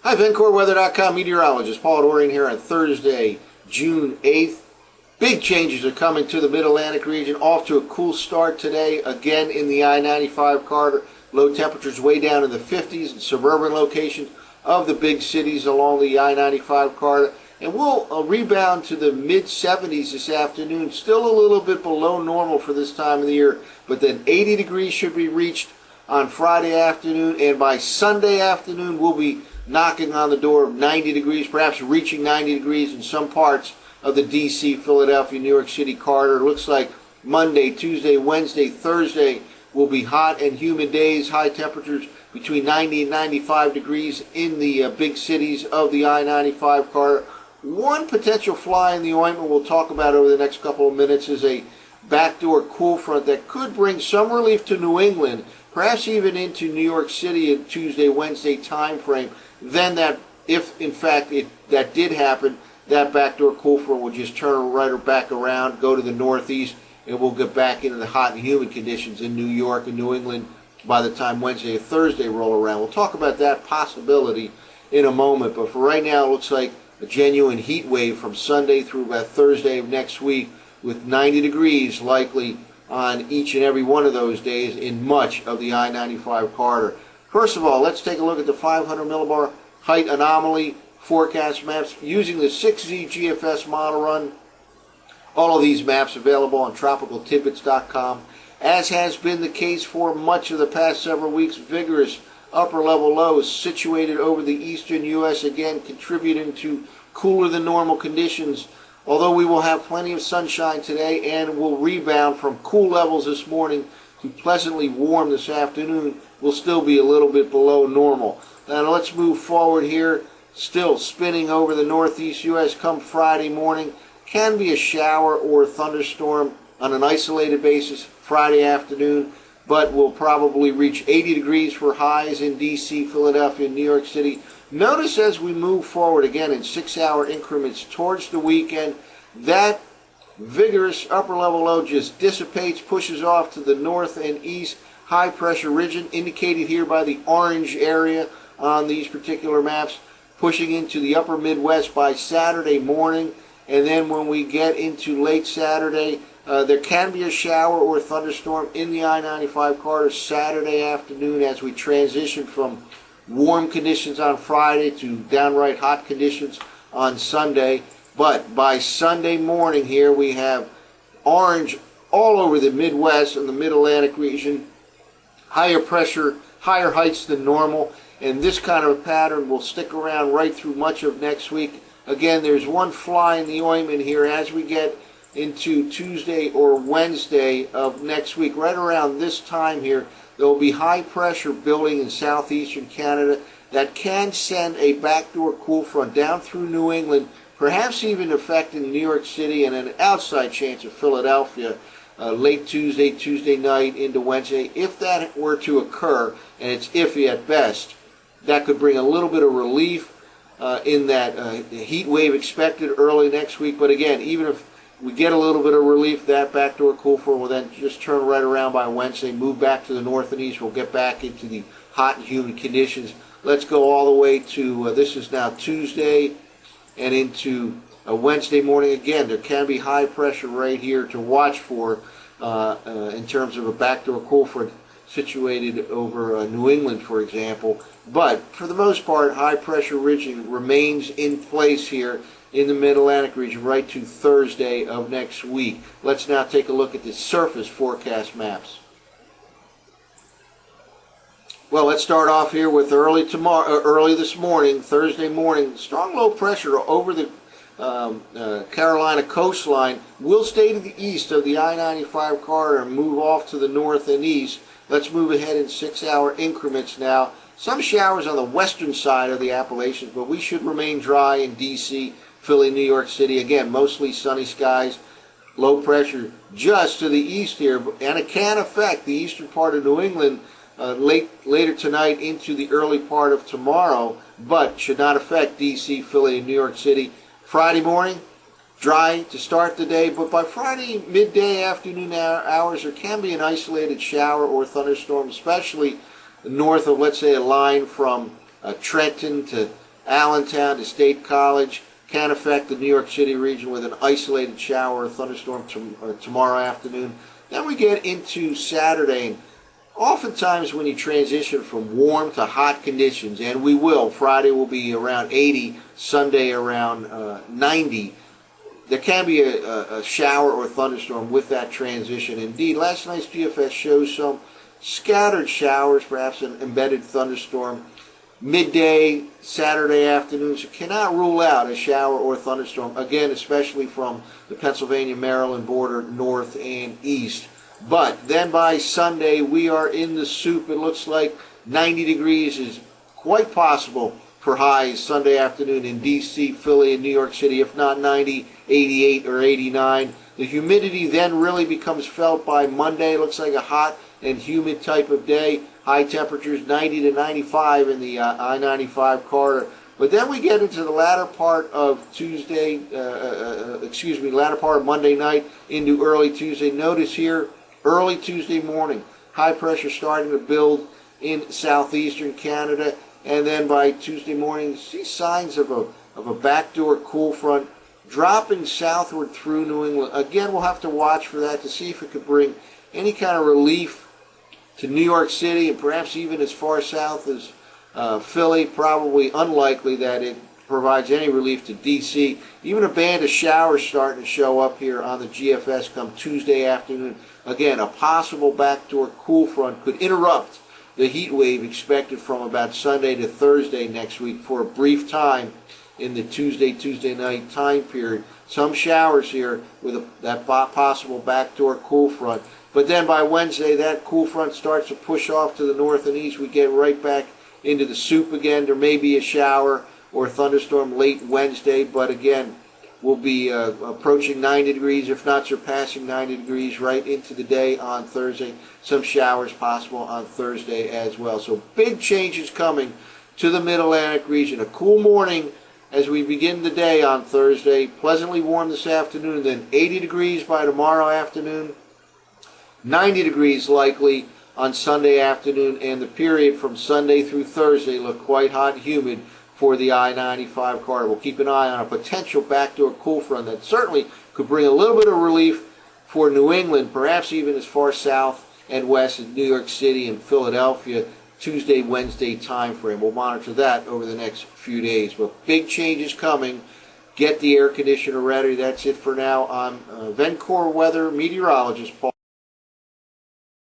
Hi, VencoreWeather.com meteorologist Paul Dorian here on Thursday, June 8th. Big changes are coming to the Mid-Atlantic region. Off to a cool start today, again in the I-95 corridor. Low temperatures way down in the 50s in suburban locations of the big cities along the I-95 corridor. And we'll rebound to the mid-70s this afternoon. Still a little bit below normal for this time of the year. But then 80 degrees should be reached on Friday afternoon. And by Sunday afternoon, we'll be knocking on the door of 90 degrees, perhaps reaching 90 degrees in some parts of the D.C., Philadelphia, New York City corridor. It looks like Monday, Tuesday, Wednesday, Thursday will be hot and humid days. High temperatures between 90 and 95 degrees in the big cities of the I-95 corridor. One potential fly in the ointment we'll talk about over the next couple of minutes is a backdoor cool front that could bring some relief to New England, perhaps even into New York City in Tuesday, Wednesday time frame. Then that, if in fact that did happen, that backdoor cool front will just turn right or back around, go to the northeast, and we'll get back into the hot and humid conditions in New York and New England by the time Wednesday or Thursday roll around. We'll talk about that possibility in a moment, but for right now it looks like a genuine heat wave from Sunday through about Thursday of next week, with 90 degrees likely on each and every one of those days in much of the I-95 corridor. First of all, let's take a look at the 500 millibar height anomaly forecast maps using the 6Z GFS model run. All of these maps available on tropicaltidbits.com. As has been the case for much of the past several weeks, vigorous upper level lows situated over the eastern U.S. again contributing to cooler than normal conditions. Although we will have plenty of sunshine today and will rebound from cool levels this morning to pleasantly warm this afternoon, will still be a little bit below normal. Now let's move forward here. Still spinning over the northeast U.S. come Friday morning. Can be a shower or a thunderstorm on an isolated basis Friday afternoon, but will probably reach 80 degrees for highs in D.C., Philadelphia, and New York City. Notice as we move forward again in 6-hour increments towards the weekend, that vigorous upper level low just dissipates, pushes off to the north and east. High pressure region indicated here by the orange area on these particular maps, pushing into the upper Midwest by Saturday morning. And then when we get into late Saturday, there can be a shower or a thunderstorm in the I-95 corridor Saturday afternoon as we transition from warm conditions on Friday to downright hot conditions on Sunday. But by Sunday morning here, we have orange all over the Midwest and the Mid-Atlantic region. Higher pressure, higher heights than normal, and this kind of a pattern will stick around right through much of next week. Again, there's one fly in the ointment here as we get into Tuesday or Wednesday of next week. Right around this time here, there will be high pressure building in southeastern Canada that can send a backdoor cool front down through New England, perhaps even affecting New York City and an outside chance of Philadelphia late Tuesday night into Wednesday. If that were to occur, and it's iffy at best, that could bring a little bit of relief in that heat wave expected early next week. But again, even if we get a little bit of relief, that backdoor cool front will then just turn right around by Wednesday, move back to the north and east. We'll get back into the hot and humid conditions. Let's go all the way to, this is now Tuesday, and into Wednesday morning. Again, there can be high pressure right here to watch for in terms of a backdoor cool front situated over New England, for example. But for the most part, high pressure region remains in place here in the Mid-Atlantic region right to Thursday of next week. Let's now take a look at the surface forecast maps. Well, let's start off here with early this morning, Thursday morning. Strong low pressure over the Carolina coastline will stay to the east of the I-95 corridor and move off to the north and east. Let's move ahead in 6-hour increments now. Some showers on the western side of the Appalachians, but we should remain dry in D.C., Philly, New York City. Again, mostly sunny skies. Low pressure just to the east here, and it can affect the eastern part of New England later tonight into the early part of tomorrow, but should not affect D.C., Philly, and New York City. Friday morning, dry to start the day, but by Friday midday afternoon hours, there can be an isolated shower or thunderstorm, especially north of, let's say, a line from Trenton to Allentown to State College. Can affect the New York City region with an isolated shower or thunderstorm tomorrow afternoon. Then we get into Saturday, and oftentimes when you transition from warm to hot conditions, and we will, Friday will be around 80, Sunday around 90, there can be a shower or thunderstorm with that transition. Indeed, last night's GFS shows some scattered showers, perhaps an embedded thunderstorm. Midday, Saturday afternoon, so cannot rule out a shower or thunderstorm, again, especially from the Pennsylvania-Maryland border north and east. But then by Sunday, we are in the soup. It looks like 90 degrees is quite possible for highs Sunday afternoon in D.C., Philly, and New York City. If not 90, 88 or 89. The humidity then really becomes felt by Monday. It looks like a hot and humid type of day. High temperatures 90 to 95 in the I-95 corridor. But then we get into the latter part of latter part of Monday night into early Tuesday. Notice here, early Tuesday morning, high pressure starting to build in southeastern Canada. And then by Tuesday morning, you see signs of a backdoor cool front dropping southward through New England. Again, we'll have to watch for that to see if it could bring any kind of relief to New York City and perhaps even as far south as Philly. Probably unlikely that it provides any relief to D.C. Even a band of showers starting to show up here on the GFS come Tuesday afternoon. Again, a possible backdoor cool front could interrupt the heat wave expected from about Sunday to Thursday next week for a brief time in the Tuesday night time period. Some showers here with that possible backdoor cool front. But then by Wednesday, that cool front starts to push off to the north and east. We get right back into the soup again. There may be a shower or thunderstorm late Wednesday, but again, we'll be approaching 90 degrees, if not surpassing 90 degrees, right into the day on Thursday. Some showers possible on Thursday as well. So big changes coming to the Mid-Atlantic region. A cool morning as we begin the day on Thursday. Pleasantly warm this afternoon, then 80 degrees by tomorrow afternoon. 90 degrees likely on Sunday afternoon, and the period from Sunday through Thursday look quite hot and humid for the I-95 corridor. We'll keep an eye on a potential backdoor cool front that certainly could bring a little bit of relief for New England, perhaps even as far south and west as New York City and Philadelphia, Tuesday, Wednesday time frame. We'll monitor that over the next few days. But big changes coming. Get the air conditioner ready. That's it for now. I'm Vencore Weather meteorologist Paul.